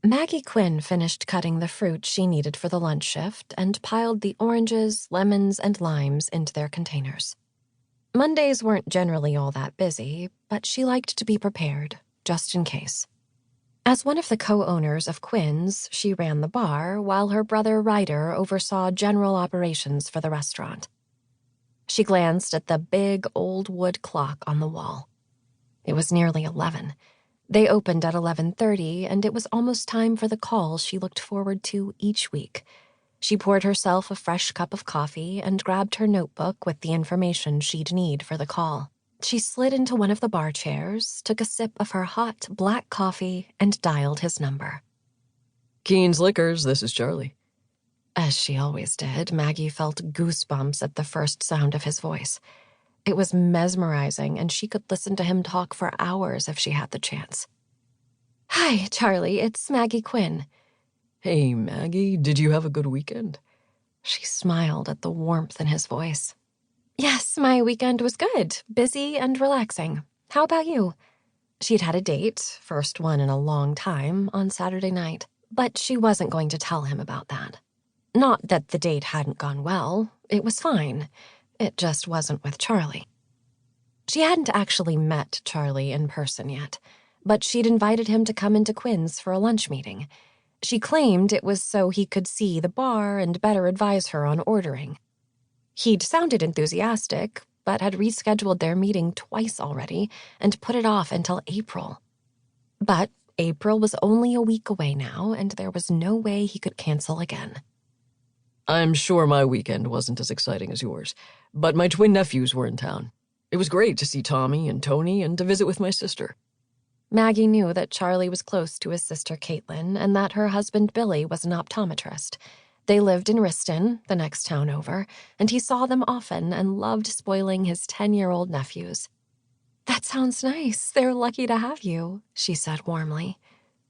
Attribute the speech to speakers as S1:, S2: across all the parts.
S1: Maggie Quinn finished cutting the fruit she needed for the lunch shift and piled the oranges, lemons, and limes into their containers. Mondays weren't generally all that busy, but she liked to be prepared, just in case. As one of the co-owners of Quinns, she ran the bar, while her brother Ryder oversaw general operations for the restaurant. She glanced at the big old wood clock on the wall. It was nearly 11. They opened at 11:30, and it was almost time for the call she looked forward to each week. She poured herself a fresh cup of coffee and grabbed her notebook with the information she'd need for the call. She slid into one of the bar chairs, took a sip of her hot, black coffee, and dialed his number.
S2: Keane's Liquors, this is Charlie.
S1: As she always did, Maggie felt goosebumps at the first sound of his voice. It was mesmerizing, and she could listen to him talk for hours if she had the chance. "Hi, Charlie, it's Maggie Quinn."
S2: Hey, Maggie, did you have a good weekend?
S1: She smiled at the warmth in his voice. "Yes, my weekend was good, busy and relaxing. How about you?" She'd had a date, first one in a long time, on Saturday night, but she wasn't going to tell him about that. Not that the date hadn't gone well. It was fine. It just wasn't with Charlie. She hadn't actually met Charlie in person yet, but she'd invited him to come into Quinns for a lunch meeting. She claimed it was so he could see the bar and better advise her on ordering. He'd sounded enthusiastic, but had rescheduled their meeting twice already and put it off until April. But April was only a week away now, and there was no way he could cancel again.
S2: I'm sure my weekend wasn't as exciting as yours, but my twin nephews were in town. It was great to see Tommy and Tony and to visit with my sister.
S1: Maggie knew that Charlie was close to his sister Caitlin and that her husband Billy was an optometrist. They lived in Riston, the next town over, and he saw them often and loved spoiling his 10-year-old nephews. "That sounds nice. They're lucky to have you," she said warmly.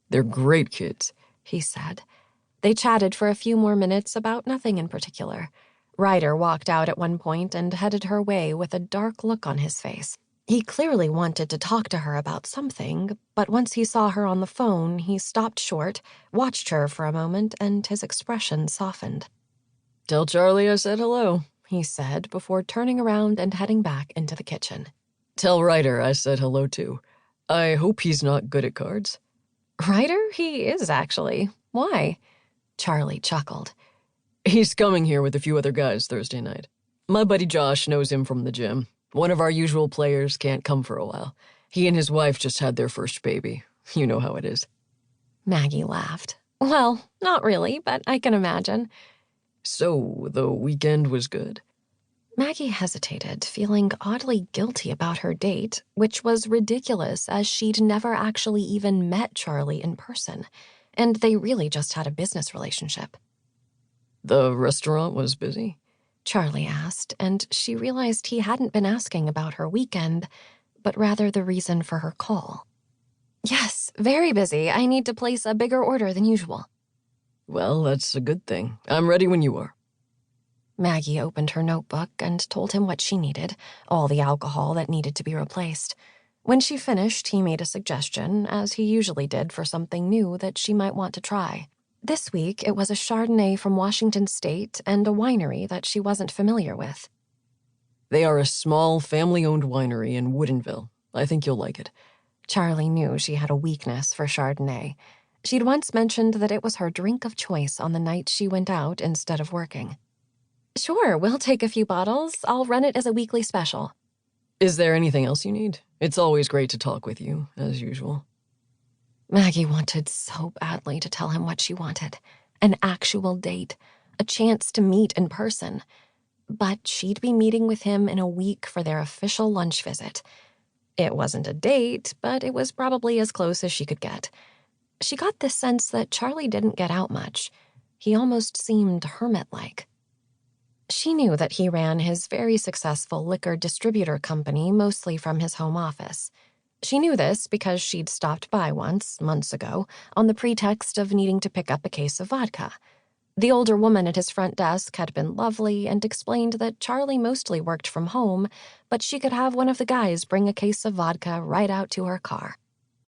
S2: They're great kids,
S1: he said. They chatted for a few more minutes about nothing in particular. Ryder walked out at one point and headed her way with a dark look on his face. He clearly wanted to talk to her about something, but once he saw her on the phone, he stopped short, watched her for a moment, and his expression softened.
S2: Tell Charlie I said hello,
S1: he said before turning around and heading back into the kitchen.
S2: Tell Ryder I said hello too. I hope he's not good at cards.
S1: Ryder? He is, actually. Why? Charlie chuckled.
S2: He's coming here with a few other guys Thursday night. My buddy Josh knows him from the gym. One of our usual players can't come for a while. He and his wife just had their first baby. You know how it is.
S1: Maggie laughed. Well, not really, but I can imagine.
S2: So, the weekend was good?
S1: Maggie hesitated, feeling oddly guilty about her date, which was ridiculous as she'd never actually even met Charlie in person, and they really just had a business relationship.
S2: The restaurant was busy?
S1: Charlie asked, and she realized he hadn't been asking about her weekend, but rather the reason for her call. Yes, very busy. I need to place a bigger order than usual.
S2: Well, that's a good thing. I'm ready when you are.
S1: Maggie opened her notebook and told him what she needed, all the alcohol that needed to be replaced. When she finished, he made a suggestion, as he usually did for something new that she might want to try. This week, it was a Chardonnay from Washington State and a winery that she wasn't familiar with.
S2: They are a small, family-owned winery in Woodinville. I think you'll like it.
S1: Charlie knew she had a weakness for Chardonnay. She'd once mentioned that it was her drink of choice on the night she went out instead of working. Sure, we'll take a few bottles. I'll run it as a weekly special.
S2: Is there anything else you need? It's always great to talk with you, as usual.
S1: Maggie wanted so badly to tell him what she wanted. An actual date. A chance to meet in person. But she'd be meeting with him in a week for their official lunch visit. It wasn't a date, but it was probably as close as she could get. She got the sense that Charlie didn't get out much. He almost seemed hermit-like. She knew that he ran his very successful liquor distributor company mostly from his home office. She knew this because she'd stopped by once, months ago, on the pretext of needing to pick up a case of vodka. The older woman at his front desk had been lovely and explained that Charlie mostly worked from home, but she could have one of the guys bring a case of vodka right out to her car.